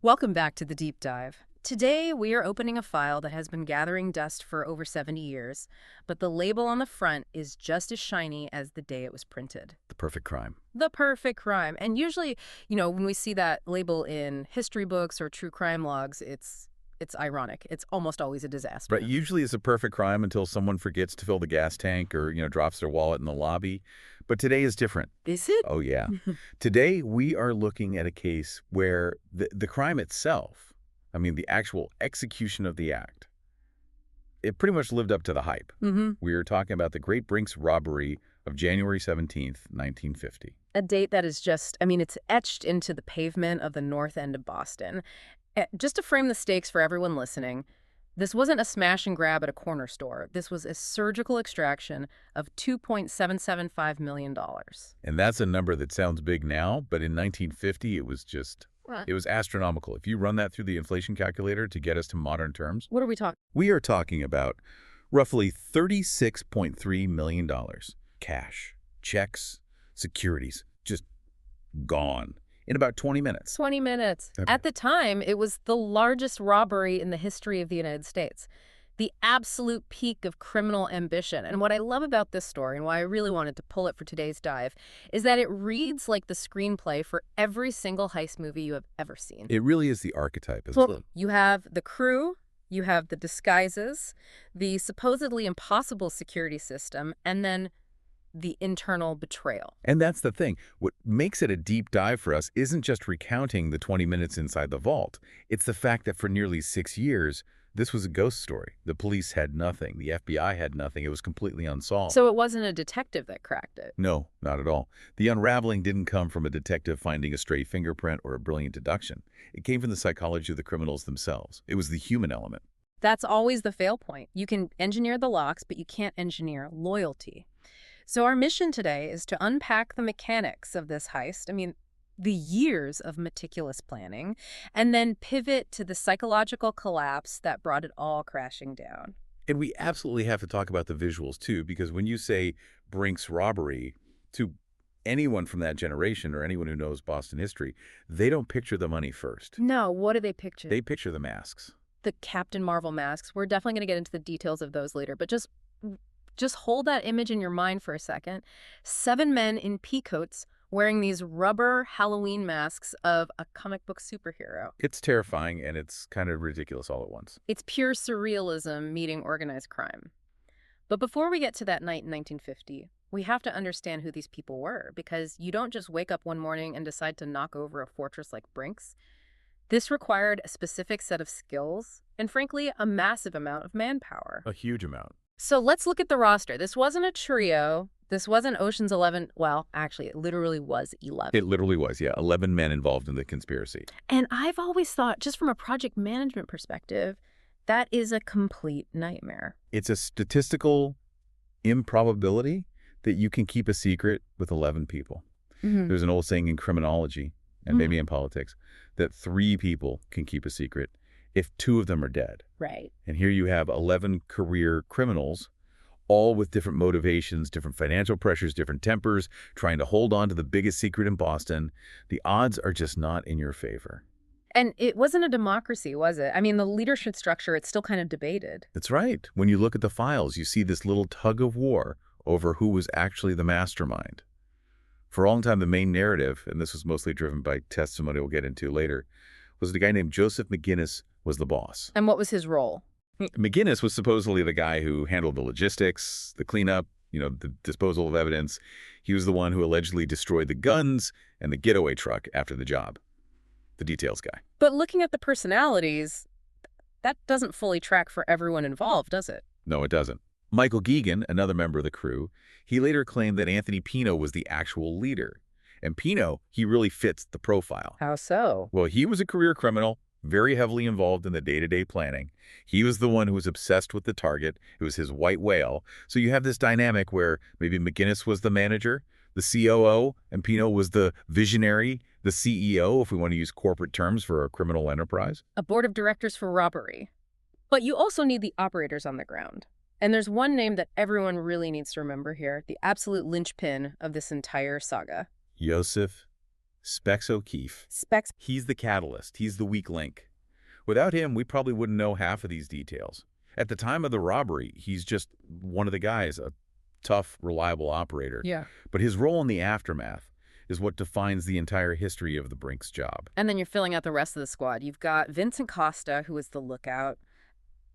Welcome back to the Deep Dive. Today, we are opening a file that has been gathering dust for over 70 years, but the label on the front is just as shiny as the day it was printed. The perfect crime. The perfect crime. And usually, when we see that label in history books or true crime logs, it's ironic. It's almost always a disaster. Right. Usually it's a perfect crime until someone forgets to fill the gas tank or, drops their wallet in the lobby. But today is different. Is it? Oh, yeah. Today we are looking at a case where the crime itself, the actual execution of the act, it pretty much lived up to the hype. We are talking about the Great Brink's robbery of January 17th, 1950. A date that is just, it's etched into the pavement of the North End of Boston. Just to frame the stakes for everyone listening, this wasn't a smash and grab at a corner store. This was a surgical extraction of $2.775 million. And that's a number that sounds big now, but in 1950 it was just... It was astronomical. If you run that through the inflation calculator to get us to modern terms... What are we talking? We are talking about roughly $36.3 million. Cash, checks, securities, just gone in about 20 minutes. 20 minutes. Okay. At the time, it was the largest robbery in the history of the United States. The absolute peak of criminal ambition. And what I love about this story, and why I really wanted to pull it for today's dive, is that it reads like the screenplay for every single heist movie you have ever seen. It really is the archetype, isn't it? You have the crew, you have the disguises, the supposedly impossible security system, and then the internal betrayal. And that's the thing. What makes it a deep dive for us isn't just recounting the 20 minutes inside the vault. It's the fact that for nearly 6 years, this was a ghost story. The police had nothing. The FBI had nothing. It was completely unsolved. So it wasn't a detective that cracked it? No, not at all. The unraveling didn't come from a detective finding a stray fingerprint or a brilliant deduction. It came from the psychology of the criminals themselves. It was the human element. That's always the fail point. You can engineer the locks, but you can't engineer loyalty. So our mission today is to unpack the mechanics of this heist. The years of meticulous planning, and then pivot to the psychological collapse that brought it all crashing down. And we absolutely have to talk about the visuals, too, because when you say Brink's robbery, to anyone from that generation or anyone who knows Boston history, they don't picture the money first. No, what do they picture? They picture the masks. The Captain Marvel masks. We're definitely going to get into the details of those later, but just hold that image in your mind for a second. 7 men in pea coats wearing these rubber Halloween masks of a comic book superhero. It's terrifying, and it's kind of ridiculous all at once. It's pure surrealism meeting organized crime. But before we get to that night in 1950, we have to understand who these people were, because you don't just wake up one morning and decide to knock over a fortress like Brink's. This required a specific set of skills and, frankly, a massive amount of manpower. A huge amount. So let's look at the roster. This wasn't a trio. This wasn't Ocean's 11. Well, actually, it literally was 11. It literally was, yeah. 11 men involved in the conspiracy. And I've always thought, just from a project management perspective, that is a complete nightmare. It's a statistical improbability that you can keep a secret with 11 people. There's an old saying in criminology, and maybe in politics, that 3 people can keep a secret if 2 of them are dead. Right. And here you have 11 career criminals, all with different motivations, different financial pressures, different tempers, trying to hold on to the biggest secret in Boston. The odds are just not in your favor. And it wasn't a democracy, was it? The leadership structure, it's still kind of debated. That's right. When you look at the files, you see this little tug of war over who was actually the mastermind. For a long time, the main narrative, and this was mostly driven by testimony we'll get into later, was the guy named Joseph McGinnis was the boss. And what was his role? McGinnis was supposedly the guy who handled the logistics, the cleanup, the disposal of evidence. He was the one who allegedly destroyed the guns and the getaway truck after the job. The details guy. But looking at the personalities, that doesn't fully track for everyone involved, does it? No, it doesn't. Michael Geegan, another member of the crew, he later claimed that Anthony Pino was the actual leader. And Pino, he really fits the profile. How so? Well, he was a career criminal, very heavily involved in the day-to-day planning. He was the one who was obsessed with the target. It was his white whale. So you have this dynamic where maybe McGinnis was the manager, the COO, and Pino was the visionary, the CEO, if we want to use corporate terms for a criminal enterprise. A board of directors for robbery. But you also need the operators on the ground. And there's one name that everyone really needs to remember here, the absolute linchpin of this entire saga. Joseph Specs O'Keefe. Specs. He's the catalyst. He's the weak link. Without him, we probably wouldn't know half of these details. At the time of the robbery, he's just one of the guys, a tough, reliable operator. Yeah. But his role in the aftermath is what defines the entire history of the Brink's job. And then you're filling out the rest of the squad. You've got Vincent Costa, who is the lookout,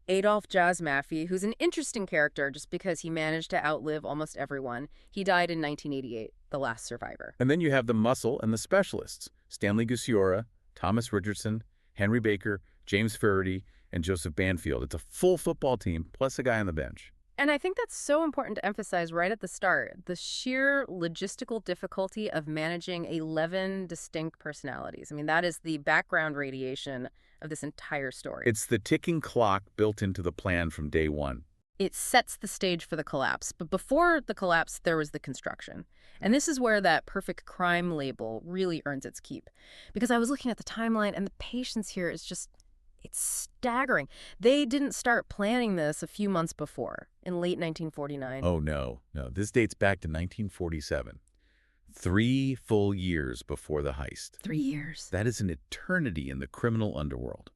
Adolf Jazz Maffei, who's an interesting character just because he managed to outlive almost everyone. He died in 1988, the last survivor. And then you have the muscle and the specialists, Stanley Gusiora, Thomas Richardson, Henry Baker, James Faraday, and Joseph Banfield. It's a full football team, plus a guy on the bench. And I think that's so important to emphasize right at the start, the sheer logistical difficulty of managing 11 distinct personalities. I mean, that is the background radiation of this entire story. It's the ticking clock built into the plan from day one. It sets the stage for the collapse. But before the collapse, there was the construction. And this is where that perfect crime label really earns its keep. Because I was looking at the timeline, and the patience here is just, it's staggering. They didn't start planning this a few months before, in late 1949. Oh, no. This dates back to 1947. 3 full years before the heist. 3 years. That is an eternity in the criminal underworld.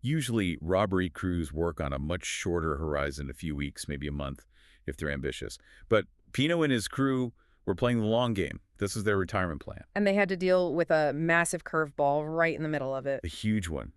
Usually, robbery crews work on a much shorter horizon, a few weeks, maybe a month, if they're ambitious. But Pino and his crew were playing the long game. This was their retirement plan. And they had to deal with a massive curveball right in the middle of it. A huge one.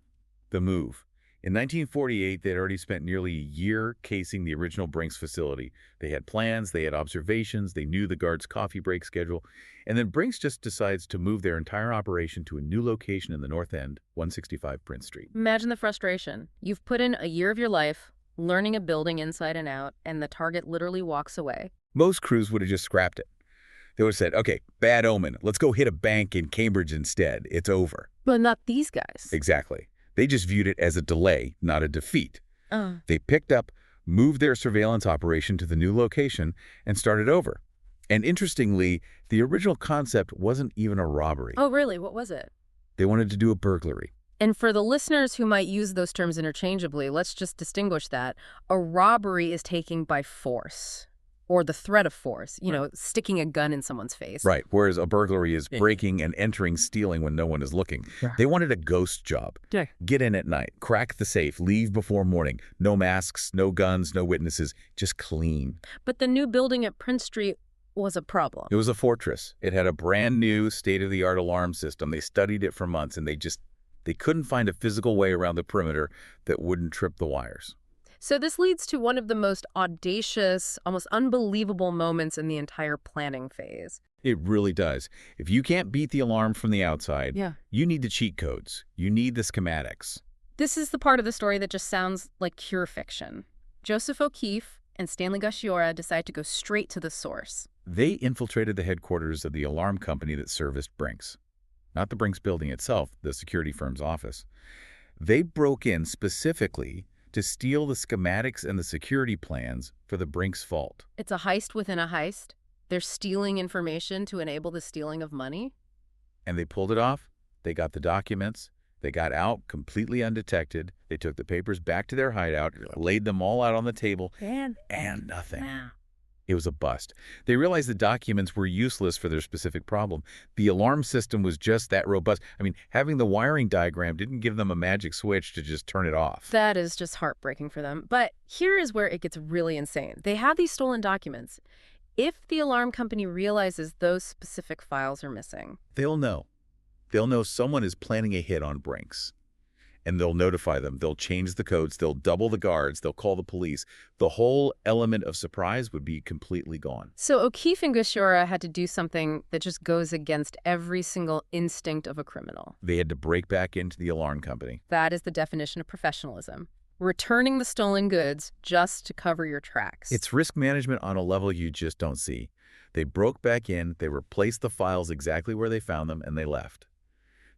The move. In 1948, they'd already spent nearly a year casing the original Brink's facility. They had plans, they had observations, they knew the guards' coffee break schedule. And then Brink's just decides to move their entire operation to a new location in the North End, 165 Prince Street. Imagine the frustration. You've put in a year of your life, learning a building inside and out, and the target literally walks away. Most crews would have just scrapped it. They would have said, okay, bad omen. Let's go hit a bank in Cambridge instead. It's over. But not these guys. Exactly. They just viewed it as a delay, not a defeat. They picked up, moved their surveillance operation to the new location, and started over. And interestingly, the original concept wasn't even a robbery. Oh, really? What was it? They wanted to do a burglary. And for the listeners who might use those terms interchangeably, let's just distinguish that. A robbery is taking by force, or the threat of force, sticking a gun in someone's face. Right, whereas a burglary is breaking and entering, stealing when no one is looking. Yeah. They wanted a ghost job. Yeah. Get in at night, crack the safe, leave before morning. No masks, no guns, no witnesses, just clean. But the new building at Prince Street was a problem. It was a fortress. It had a brand new state-of-the-art alarm system. They studied it for months, and they couldn't find a physical way around the perimeter that wouldn't trip the wires. So this leads to one of the most audacious, almost unbelievable moments in the entire planning phase. It really does. If you can't beat the alarm from the outside, Yeah. you need the cheat codes. You need the schematics. This is the part of the story that just sounds like pure fiction. Joseph O'Keefe and Stanley Gusiora decide to go straight to the source. They infiltrated the headquarters of the alarm company that serviced Brink's. Not the Brink's building itself, the security firm's office. They broke in specifically to steal the schematics and the security plans for the Brink's vault. It's a heist within a heist. They're stealing information to enable the stealing of money. And they pulled it off. They got the documents. They got out completely undetected. They took the papers back to their hideout, laid them all out on the table, and nothing. Wow. It was a bust. They realized the documents were useless for their specific problem. The alarm system was just that robust. I mean, having the wiring diagram didn't give them a magic switch to just turn it off. That is just heartbreaking for them. But here is where it gets really insane. They have these stolen documents. If the alarm company realizes those specific files are missing, They'll know. They'll know someone is planning a hit on Brink's. And they'll notify them. They'll change the codes. They'll double the guards. They'll call the police. The whole element of surprise would be completely gone. So O'Keefe and Gusiora had to do something that just goes against every single instinct of a criminal. They had to break back into the alarm company. That is the definition of professionalism. Returning the stolen goods just to cover your tracks. It's risk management on a level you just don't see. They broke back in, they replaced the files exactly where they found them, and they left.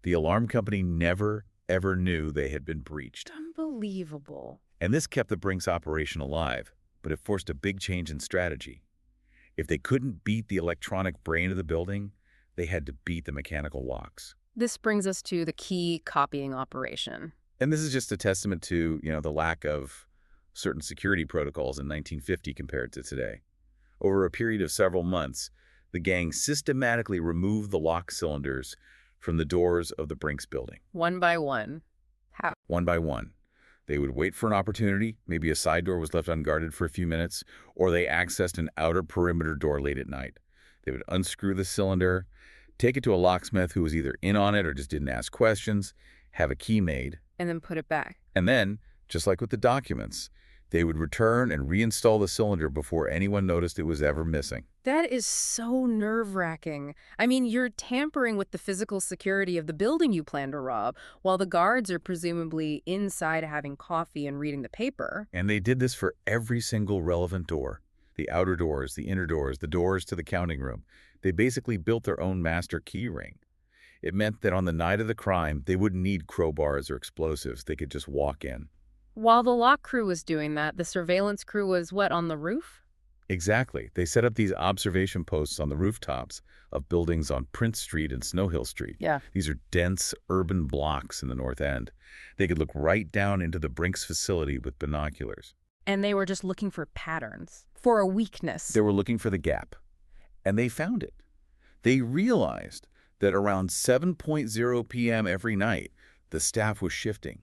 The alarm company never, ever knew they had been breached. Unbelievable. And this kept the Brink's operation alive, but it forced a big change in strategy. If they couldn't beat the electronic brain of the building, they had to beat the mechanical locks. This brings us to the key copying operation. And this is just a testament to, the lack of certain security protocols in 1950 compared to today. Over a period of several months, The gang systematically removed the lock cylinders from the doors of the Brinks building. One by one. How? One by one. They would wait for an opportunity, maybe a side door was left unguarded for a few minutes, or they accessed an outer perimeter door late at night. They would unscrew the cylinder, take it to a locksmith who was either in on it or just didn't ask questions, have a key made. And then put it back. And then, just like with the documents, they would return and reinstall the cylinder before anyone noticed it was ever missing. That is so nerve-wracking. I mean, you're tampering with the physical security of the building you plan to rob, while the guards are presumably inside having coffee and reading the paper. And they did this for every single relevant door. The outer doors, the inner doors, the doors to the counting room. They basically built their own master key ring. It meant that on the night of the crime, they wouldn't need crowbars or explosives. They could just walk in. While the lock crew was doing that, the surveillance crew was, what, on the roof? Exactly. They set up these observation posts on the rooftops of buildings on Prince Street and Snow Hill Street. Yeah. These are dense urban blocks in the North End. They could look right down into the Brinks facility with binoculars. And they were just looking for patterns, for a weakness. They were looking for the gap, and they found it. They realized that around 7:00 p.m. every night, the staff was shifting.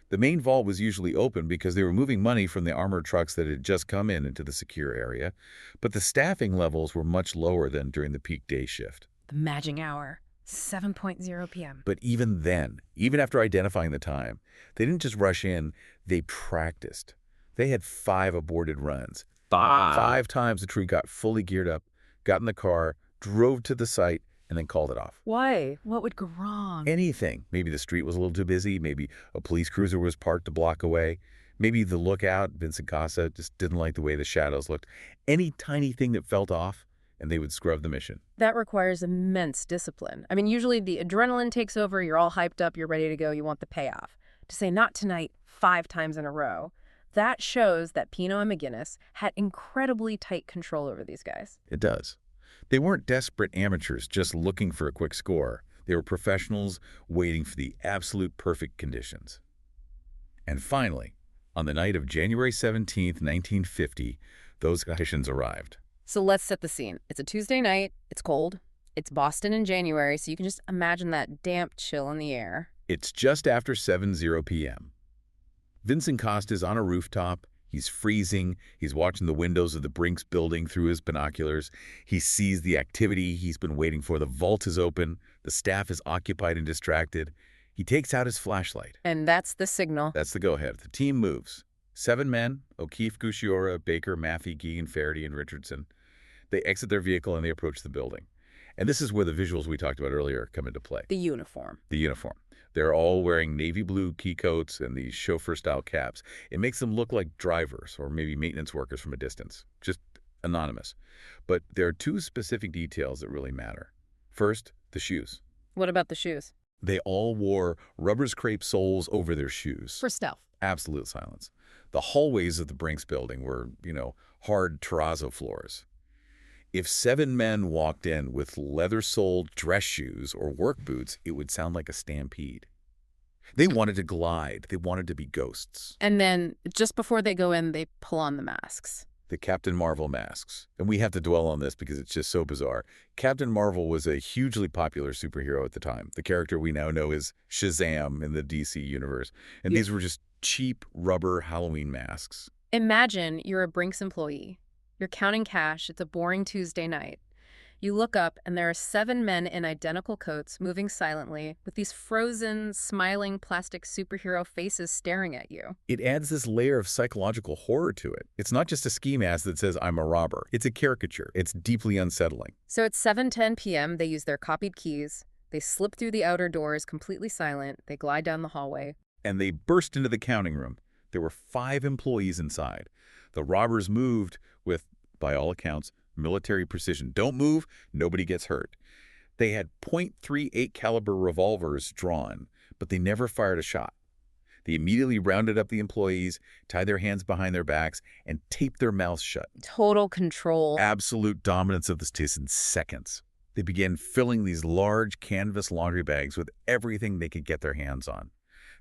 The main vault was usually open because they were moving money from the armored trucks that had just come in into the secure area, but the staffing levels were much lower than during the peak day shift. The magic hour, 7:00 p.m. But even then, even after identifying the time, they didn't just rush in, they practiced. They had 5 aborted runs. 5 times the crew got fully geared up, got in the car, drove to the site, and then called it off. Why? What would go wrong? Anything. Maybe the street was a little too busy. Maybe a police cruiser was parked a block away. Maybe the lookout, Vincent Casa, just didn't like the way the shadows looked. Any tiny thing that felt off, and they would scrub the mission. That requires immense discipline. I mean, usually the adrenaline takes over, you're all hyped up, you're ready to go, you want the payoff. To say not tonight 5 times in a row, that shows that Pino and McGinnis had incredibly tight control over these guys. It does. They weren't desperate amateurs just looking for a quick score. They were professionals waiting for the absolute perfect conditions. And finally, on the night of January 17th, 1950, those conditions arrived. So let's set the scene. It's a Tuesday night, it's cold, it's Boston in January, so you can just imagine that damp chill in the air. It's just after 7:00 p.m. Vincent Costa is on a rooftop. He's freezing. He's watching the windows of the Brinks building through his binoculars. He sees the activity he's been waiting for. The vault is open. The staff is occupied and distracted. He takes out his flashlight. And that's the signal. That's the go-ahead. The team moves. 7 men, O'Keefe, Gusciora, Baker, Maffey, Geegan, Faraday, and Richardson. They exit their vehicle and they approach the building. And this is where the visuals we talked about earlier come into play. The uniform. The uniform. They're all wearing navy blue key coats and these chauffeur-style caps. It makes them look like drivers or maybe maintenance workers from a distance, just anonymous. But there are 2 specific details that really matter. First, the shoes. What about the shoes? They all wore rubber scrape soles over their shoes. For stealth. Absolute silence. The hallways of the Brinks building were, hard terrazzo floors. If 7 men walked in with leather-soled dress shoes or work boots, it would sound like a stampede. They wanted to glide. They wanted to be ghosts. And then, just before they go in, they pull on the masks. The Captain Marvel masks. And we have to dwell on this because it's just so bizarre. Captain Marvel was a hugely popular superhero at the time. The character we now know is Shazam in the DC universe. And these were just cheap rubber Halloween masks. Imagine you're a Brinks employee. You're counting cash. It's a boring Tuesday night. You look up, and there are 7 men in identical coats moving silently with these frozen, smiling plastic superhero faces staring at you. It adds this layer of psychological horror to it. It's not just a ski mask that says, I'm a robber. It's a caricature. It's deeply unsettling. So at 7:10 p.m., they use their copied keys. They slip through the outer doors completely silent. They glide down the hallway. And they burst into the counting room. There were 5 employees inside. The robbers moved with, by all accounts, military precision. Don't move, nobody gets hurt. They had .38 caliber revolvers drawn, but they never fired a shot. They immediately rounded up the employees, tied their hands behind their backs, and taped their mouths shut. Total control. Absolute dominance of the case in seconds. They began filling these large canvas laundry bags with everything they could get their hands on.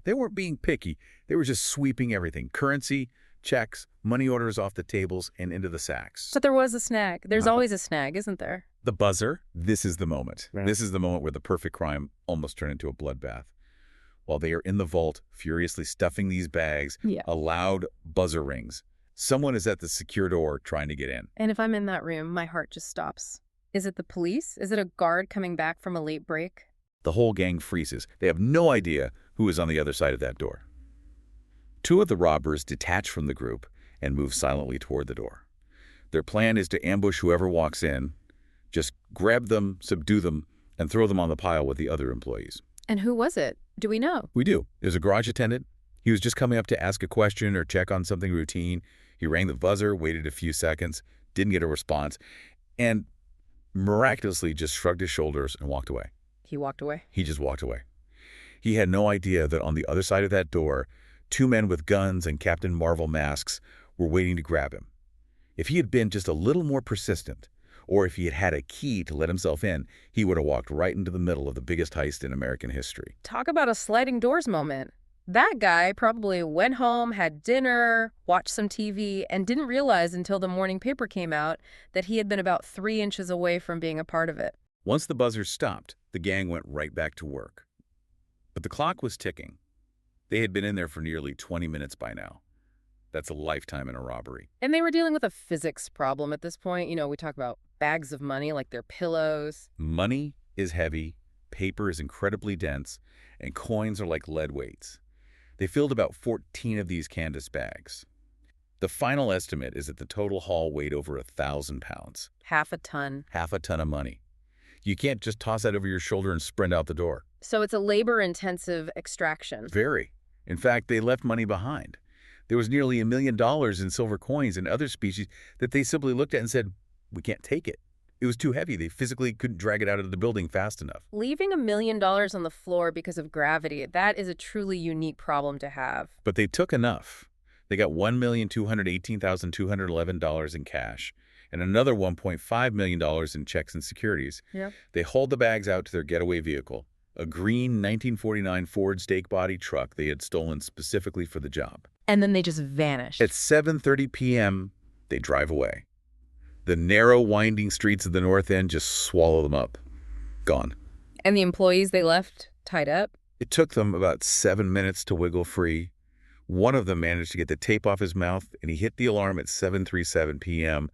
They weren't being picky. They were just sweeping everything. Currency, checks, money orders off the tables and into the sacks. But there was a snag. There's always a snag, isn't there? The buzzer? This is the moment. Right. This is the moment where the perfect crime almost turned into a bloodbath. While they are in the vault, furiously stuffing these bags, Yeah. a loud buzzer rings. Someone is at the secure door trying to get in. And if I'm in that room, my heart just stops. Is it the police? Is it a guard coming back from a late break? The whole gang freezes. They have no idea who is on the other side of that door. Two of the robbers detach from the group and move silently toward the door. Their plan is to ambush whoever walks in, just grab them, subdue them, and throw them on the pile with the other employees. And who was it? Do we know? We do. There's a garage attendant. He was just coming up to ask a question or check on something routine. He rang the buzzer, waited a few seconds, didn't get a response, and miraculously just shrugged his shoulders and walked away. He walked away. He just walked away. He had no idea that on the other side of that door, two men with guns and Captain Marvel masks were waiting to grab him. If he had been just a little more persistent, or if he had had a key to let himself in, he would have walked right into the middle of the biggest heist in American history. Talk about a sliding doors moment. That guy probably went home, had dinner, watched some TV, and didn't realize until the morning paper came out that he had been about 3 inches away from being a part of it. Once the buzzer stopped, the gang went right back to work. But the clock was ticking. They had been in there for nearly 20 minutes by now. That's a lifetime in a robbery. And they were dealing with a physics problem at this point. You know, we talk about bags of money like they're pillows. Money is heavy, paper is incredibly dense, and coins are like lead weights. They filled about 14 of these canvas bags. The final estimate is that the total haul weighed over 1,000 pounds. Half a ton. Half a ton of money. You can't just toss that over your shoulder and sprint out the door. So it's a labor-intensive extraction. Very. In fact, they left money behind. There was nearly $1 million in silver coins and other species that they simply looked at and said, we can't take it. It was too heavy. They physically couldn't drag it out of the building fast enough. Leaving $1 million on the floor because of gravity, that is a truly unique problem to have. But they took enough. They got $1,218,211 in cash and another $1.5 million in checks and securities. Yep. They hauled the bags out to their getaway vehicle, a green 1949 Ford stake body truck they had stolen specifically for the job. And then they just vanished. At 7:30 p.m., they drive away. The narrow, winding streets of the North End just swallow them up. Gone. And the employees they left tied up? It took them about 7 minutes to wiggle free. One of them managed to get the tape off his mouth, and he hit the alarm at 7:37 p.m.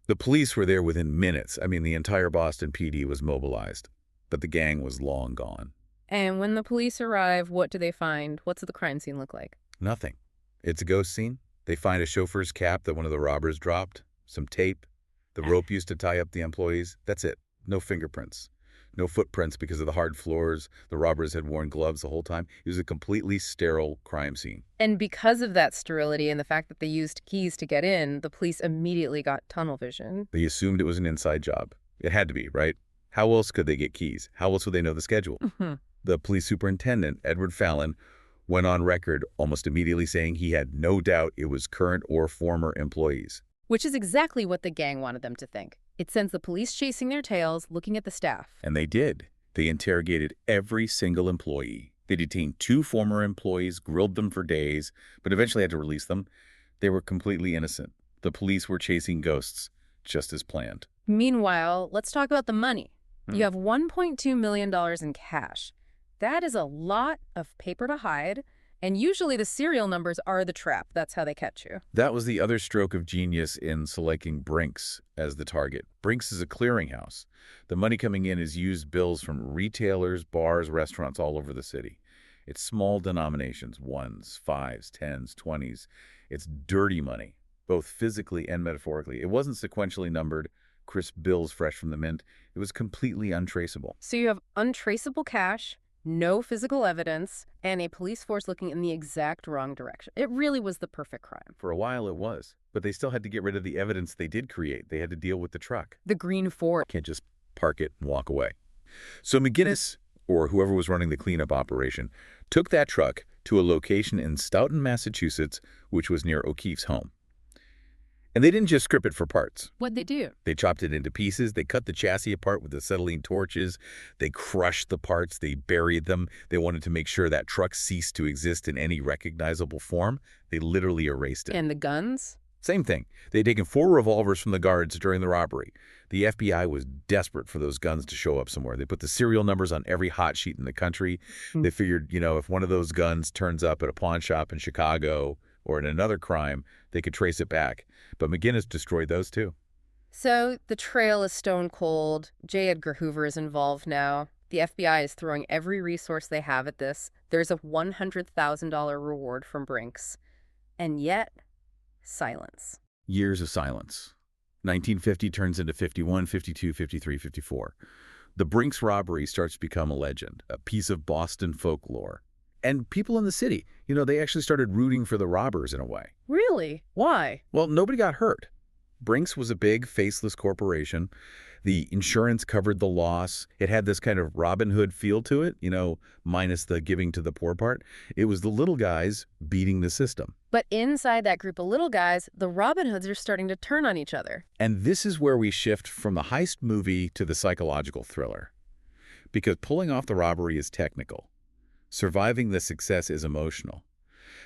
The police were there within minutes. I mean, the entire Boston PD was mobilized. But the gang was long gone. And when the police arrive, what do they find? What's the crime scene look like? Nothing. It's a ghost scene. They find a chauffeur's cap that one of the robbers dropped, some tape, the rope used to tie up the employees. That's it. No fingerprints. No footprints because of the hard floors. The robbers had worn gloves the whole time. It was a completely sterile crime scene. And because of that sterility and the fact that they used keys to get in, the police immediately got tunnel vision. They assumed it was an inside job. It had to be, right? How else could they get keys? How else would they know the schedule? The police superintendent, Edward Fallon, went on record almost immediately saying he had no doubt it was current or former employees. Which is exactly what the gang wanted them to think. It sends the police chasing their tails, looking at the staff. And they did. They interrogated every single employee. They detained 2 former employees, grilled them for days, but eventually had to release them. They were completely innocent. The police were chasing ghosts, just as planned. Meanwhile, let's talk about the money. You have $1.2 million in cash. That is a lot of paper to hide, and usually the serial numbers are the trap. That's how they catch you. That was the other stroke of genius in selecting Brink's as the target. Brink's is a clearinghouse. The money coming in is used bills from retailers, bars, restaurants all over the city. It's small denominations, 1s, 5s, 10s, 20s. It's dirty money, both physically and metaphorically. It wasn't sequentially numbered, crisp bills fresh from the mint. It was completely untraceable. So you have untraceable cash, no physical evidence, and a police force looking in the exact wrong direction. It really was the perfect crime. For a while it was, but they still had to get rid of the evidence they did create. They had to deal with the truck. The green Ford. Can't just park it and walk away. So McGinnis, or whoever was running the cleanup operation, took that truck to a location in Stoughton, Massachusetts, which was near O'Keefe's home. And they didn't just strip it for parts. What'd they do? They chopped it into pieces. They cut the chassis apart with acetylene torches. They crushed the parts. They buried them. They wanted to make sure that truck ceased to exist in any recognizable form. They literally erased it. And the guns? Same thing. They'd taken 4 revolvers from the guards during the robbery. The FBI was desperate for those guns to show up somewhere. They put the serial numbers on every hot sheet in the country. Hmm. They figured, if one of those guns turns up at a pawn shop in Chicago or in another crime, they could trace it back. But McGinnis destroyed those too. So the trail is stone cold. J. Edgar Hoover is involved now. The FBI is throwing every resource they have at this. There's a $100,000 reward from Brinks. And yet, silence. Years of silence. 1950 turns into 51, 52, 53, 54. The Brinks robbery starts to become a legend, a piece of Boston folklore. And people in the city, they actually started rooting for the robbers in a way. Really? Why? Well, nobody got hurt. Brinks was a big, faceless corporation. The insurance covered the loss. It had this kind of Robin Hood feel to it, minus the giving to the poor part. It was the little guys beating the system. But inside that group of little guys, the Robin Hoods are starting to turn on each other. And this is where we shift from the heist movie to the psychological thriller. Because pulling off the robbery is technical. Surviving the success is emotional.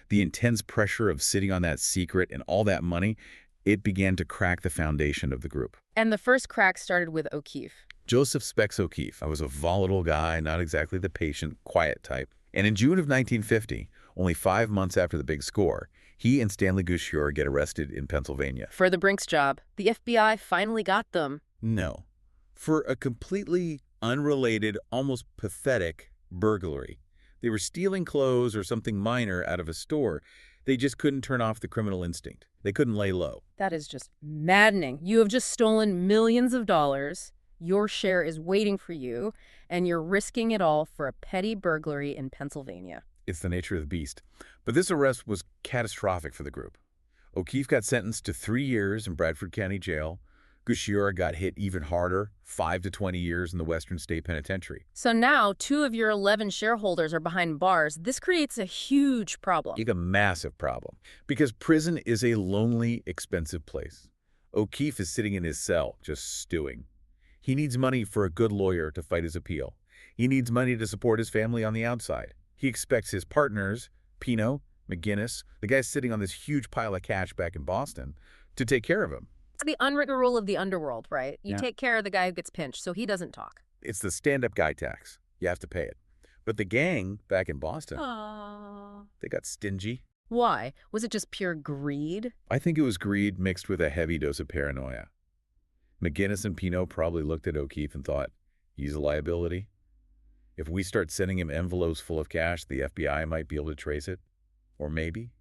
The intense pressure of sitting on that secret and all that money, it began to crack the foundation of the group. And the first crack started with O'Keefe. Joseph Specs O'Keefe. I was a volatile guy, not exactly the patient, quiet type. And in June of 1950, only 5 months after the big score, he and Stanley Gouchior get arrested in Pennsylvania. For the Brinks job, the FBI finally got them. No. For a completely unrelated, almost pathetic burglary. They were stealing clothes or something minor out of a store. They just couldn't turn off the criminal instinct. They couldn't lay low. That is just maddening. You have just stolen millions of dollars. Your share is waiting for you, and you're risking it all for a petty burglary in Pennsylvania. It's the nature of the beast. But this arrest was catastrophic for the group. O'Keefe got sentenced to 3 years in Bradford County Jail. Gouchior got hit even harder, 5 to 20 years in the Western State Penitentiary. So now 2 of your 11 shareholders are behind bars. This creates a huge problem. A massive problem. Because prison is a lonely, expensive place. O'Keefe is sitting in his cell, just stewing. He needs money for a good lawyer to fight his appeal. He needs money to support his family on the outside. He expects his partners, Pino, McGinnis, the guy sitting on this huge pile of cash back in Boston, to take care of him. It's the unwritten rule of the underworld, right? You Yeah. take care of the guy who gets pinched, so he doesn't talk. It's the stand-up guy tax. You have to pay it. But the gang back in Boston, Aww. they got stingy. Why? Was it just pure greed? I think it was greed mixed with a heavy dose of paranoia. McGinnis and Pino probably looked at O'Keefe and thought, he's a liability. If we start sending him envelopes full of cash, the FBI might be able to trace it. Or maybe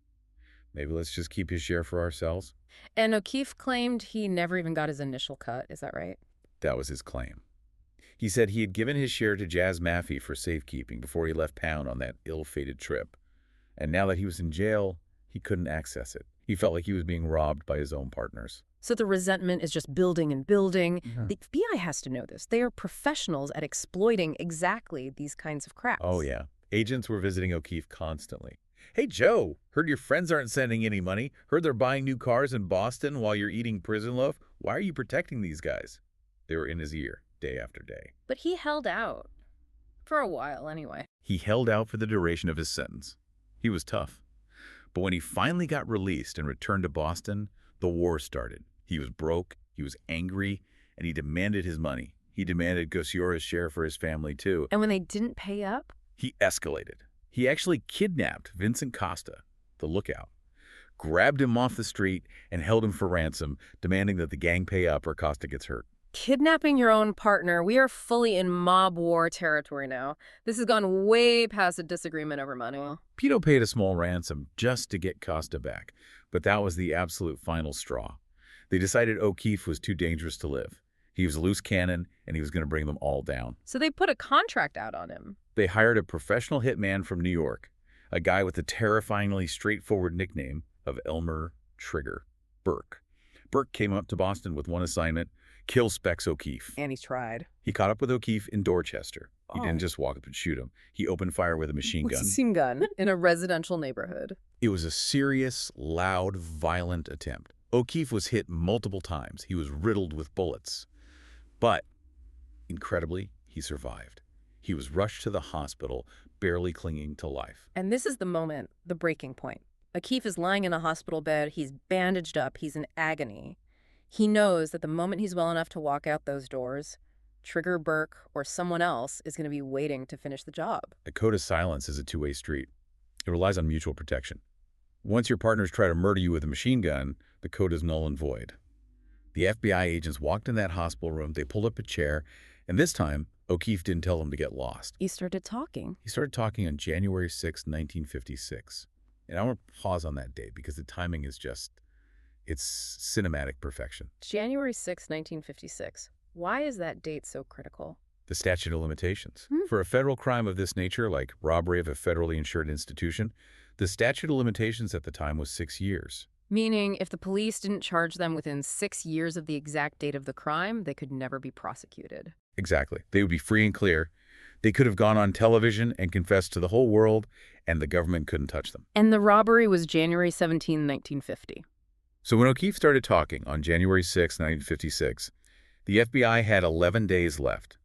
let's just keep his share for ourselves. And O'Keefe claimed he never even got his initial cut. Is that right? That was his claim. He said he had given his share to Jazz Maffey for safekeeping before he left Pound on that ill-fated trip. And now that he was in jail, he couldn't access it. He felt like he was being robbed by his own partners. So the resentment is just building and building. Mhm. The FBI has to know this. They are professionals at exploiting exactly these kinds of cracks. Oh, yeah. Agents were visiting O'Keefe constantly. Hey, Joe, heard your friends aren't sending any money. Heard they're buying new cars in Boston while you're eating prison loaf. Why are you protecting these guys? They were in his ear day after day. But he held out. For a while, anyway. He held out for the duration of his sentence. He was tough. But when he finally got released and returned to Boston, the war started. He was broke, he was angry, and he demanded his money. He demanded Gouchior's share for his family, too. And when they didn't pay up? He escalated. He actually kidnapped Vincent Costa, the lookout, grabbed him off the street, and held him for ransom, demanding that the gang pay up or Costa gets hurt. Kidnapping your own partner. We are fully in mob war territory now. This has gone way past a disagreement over money. Pino paid a small ransom just to get Costa back, but that was the absolute final straw. They decided O'Keefe was too dangerous to live. He was a loose cannon, and he was going to bring them all down. So they put a contract out on him. They hired a professional hitman from New York, a guy with the terrifyingly straightforward nickname of Elmer Trigger, Burke. Burke came up to Boston with one assignment: kill Specs O'Keefe. And he's tried. He caught up with O'Keefe in Dorchester. He Oh. didn't just walk up and shoot him. He opened fire with a machine What's gun. a machine gun in a residential neighborhood? It was a serious, loud, violent attempt. O'Keefe was hit multiple times. He was riddled with bullets. But, incredibly, he survived. He was rushed to the hospital, barely clinging to life. And this is the moment, the breaking point. O'Keefe is lying in a hospital bed. He's bandaged up. He's in agony. He knows that the moment he's well enough to walk out those doors, Trigger Burke or someone else is going to be waiting to finish the job. A code of silence is a two-way street. It relies on mutual protection. Once your partners try to murder you with a machine gun, the code is null and void. The FBI agents walked in that hospital room, they pulled up a chair, and this time, O'Keefe didn't tell them to get lost. He started talking. He started talking on January 6, 1956. And I want to pause on that date because the timing is just, it's cinematic perfection. January 6, 1956. Why is that date so critical? The statute of limitations. For a federal crime of this nature, like robbery of a federally insured institution, the statute of limitations at the time was 6 years. Meaning, if the police didn't charge them within 6 years of the exact date of the crime, they could never be prosecuted. Exactly. They would be free and clear. They could have gone on television and confessed to the whole world, and the government couldn't touch them. And the robbery was January 17, 1950. So when O'Keefe started talking on January 6, 1956, the FBI had 11 days left.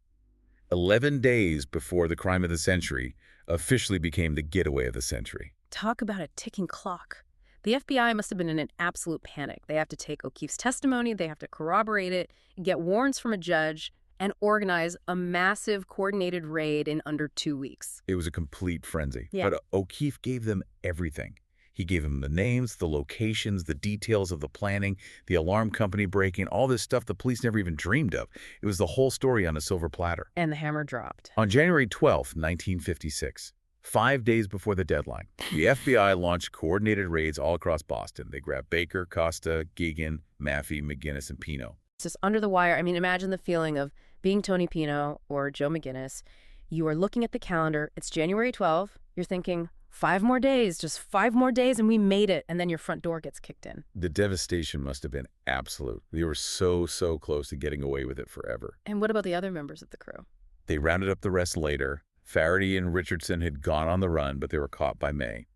11 days before the crime of the century officially became the getaway of the century. Talk about a ticking clock. The FBI must have been in an absolute panic. They have to take O'Keefe's testimony, they have to corroborate it, get warrants from a judge, and organize a massive coordinated raid in under 2 weeks. It was a complete frenzy. Yeah. But O'Keefe gave them everything. He gave them the names, the locations, the details of the planning, the alarm company break-in, all this stuff the police never even dreamed of. It was the whole story on a silver platter. And the hammer dropped. On January 12, 1956, 5 days before the deadline, the FBI launched coordinated raids all across Boston. They grabbed Baker, Costa, Geoghegan, Maffei, McGinnis, and Pino. It's just under the wire. I mean, imagine the feeling of being Tony Pino or Joe McGinnis. You are looking at the calendar. It's January 12. You're thinking, 5 more days, just 5 more days, and we made it. And then your front door gets kicked in. The devastation must have been absolute. They were so close to getting away with it forever. And what about the other members of the crew? They rounded up the rest later. Faraday and Richardson had gone on the run, but they were caught by May.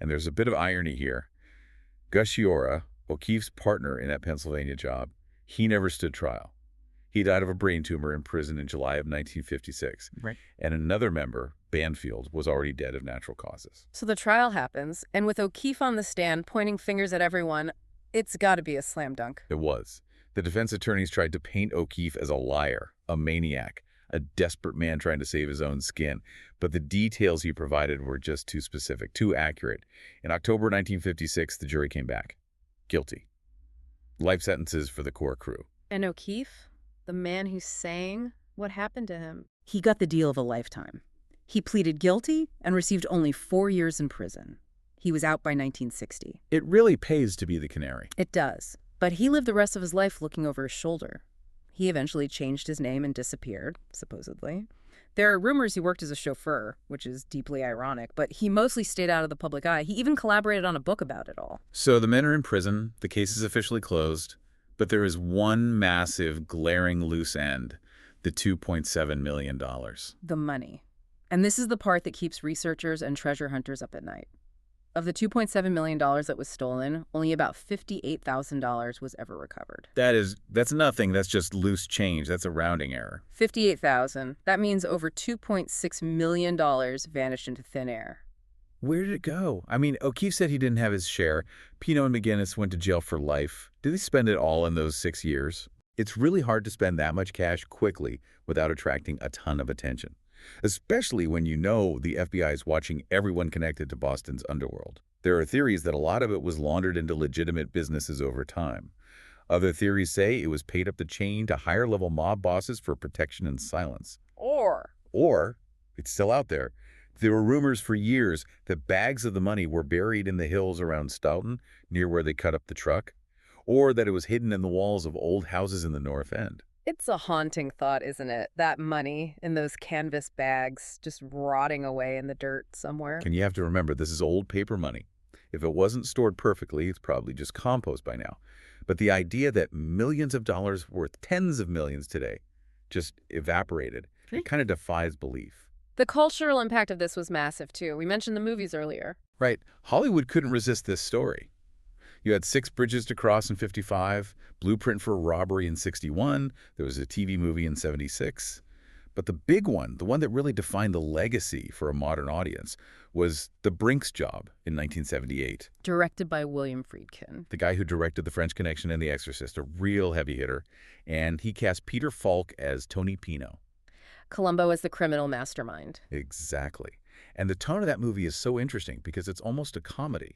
And there's a bit of irony here. Gus Shiora, O'Keefe's partner in that Pennsylvania job, he never stood trial. He died of a brain tumor in prison in July of 1956. Right. And another member, Banfield, was already dead of natural causes. So the trial happens, and with O'Keefe on the stand pointing fingers at everyone, it's got to be a slam dunk. It was. The defense attorneys tried to paint O'Keefe as a liar, a maniac, a desperate man trying to save his own skin. But the details he provided were just too specific, too accurate. In October 1956, the jury came back. Guilty. Life sentences for the core crew. And O'Keefe, the man who sang, what happened to him? He got the deal of a lifetime. He pleaded guilty and received only 4 years in prison. He was out by 1960. It really pays to be the canary. It does. But he lived the rest of his life looking over his shoulder. He eventually changed his name and disappeared, supposedly. There are rumors he worked as a chauffeur, which is deeply ironic, but he mostly stayed out of the public eye. He even collaborated on a book about it all. So the men are in prison, the case is officially closed, but there is one massive, glaring loose end, the $2.7 million. The money. And this is the part that keeps researchers and treasure hunters up at night. Of the $2.7 million that was stolen, only about $58,000 was ever recovered. That's nothing. That's just loose change. That's a rounding error. $58,000. That means over $2.6 million vanished into thin air. Where did it go? I mean, O'Keefe said he didn't have his share. Pino and McGinnis went to jail for life. Did they spend it all in those 6 years? It's really hard to spend that much cash quickly without attracting a ton of attention, especially when you know the FBI is watching everyone connected to Boston's underworld. There are theories that a lot of it was laundered into legitimate businesses over time. Other theories say it was paid up the chain to higher-level mob bosses for protection and silence. Or, it's still out there, there were rumors for years that bags of the money were buried in the hills around Stoughton, near where they cut up the truck, or that it was hidden in the walls of old houses in the North End. It's a haunting thought, isn't it? That money in those canvas bags just rotting away in the dirt somewhere. And you have to remember, this is old paper money. If it wasn't stored perfectly, it's probably just compost by now. But the idea that millions of dollars worth tens of millions today just evaporated, it kind of defies belief. The cultural impact of this was massive, too. We mentioned the movies earlier. Right. Hollywood couldn't resist this story. You had 6 Bridges to Cross in 55, Blueprint for Robbery in 61, there was a TV movie in 76. But the big one, the one that really defined the legacy for a modern audience, was the Brink's Job in 1978. Directed by William Friedkin. The guy who directed The French Connection and The Exorcist, a real heavy hitter. And he cast Peter Falk as Tony Pino. Columbo as the criminal mastermind. Exactly. And the tone of that movie is so interesting because it's almost a comedy.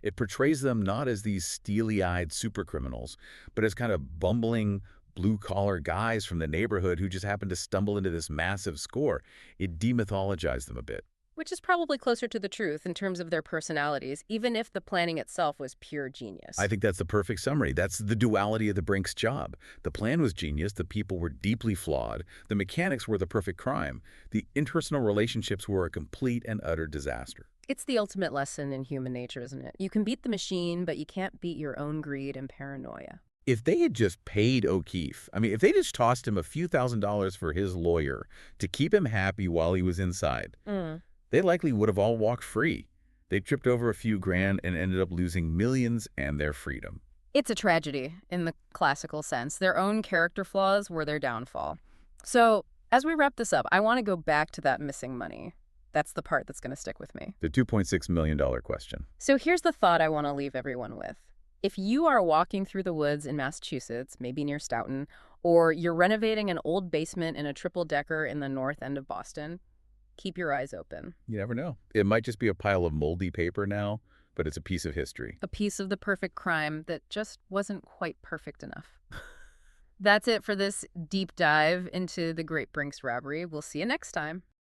It portrays them not as these steely-eyed supercriminals, but as kind of bumbling, blue-collar guys from the neighborhood who just happen to stumble into this massive score. It demythologized them a bit. Which is probably closer to the truth in terms of their personalities, even if the planning itself was pure genius. I think that's the perfect summary. That's the duality of the Brink's Job. The plan was genius. The people were deeply flawed. The mechanics were the perfect crime. The interpersonal relationships were a complete and utter disaster. It's the ultimate lesson in human nature, isn't it? You can beat the machine, but you can't beat your own greed and paranoia. If they had just paid O'Keefe, if they just tossed him a few $1,000s for his lawyer to keep him happy while he was inside, they likely would have all walked free. They tripped over a few grand and ended up losing millions and their freedom. It's a tragedy in the classical sense. Their own character flaws were their downfall. So, as we wrap this up, I want to go back to that missing money. That's the part that's going to stick with me. The $2.6 million question. So here's the thought I want to leave everyone with. If you are walking through the woods in Massachusetts, maybe near Stoughton, or you're renovating an old basement in a triple-decker in the north end of Boston, keep your eyes open. You never know. It might just be a pile of moldy paper now, but it's a piece of history. A piece of the perfect crime that just wasn't quite perfect enough. That's it for this deep dive into the Great Brink's Robbery. We'll see you next time.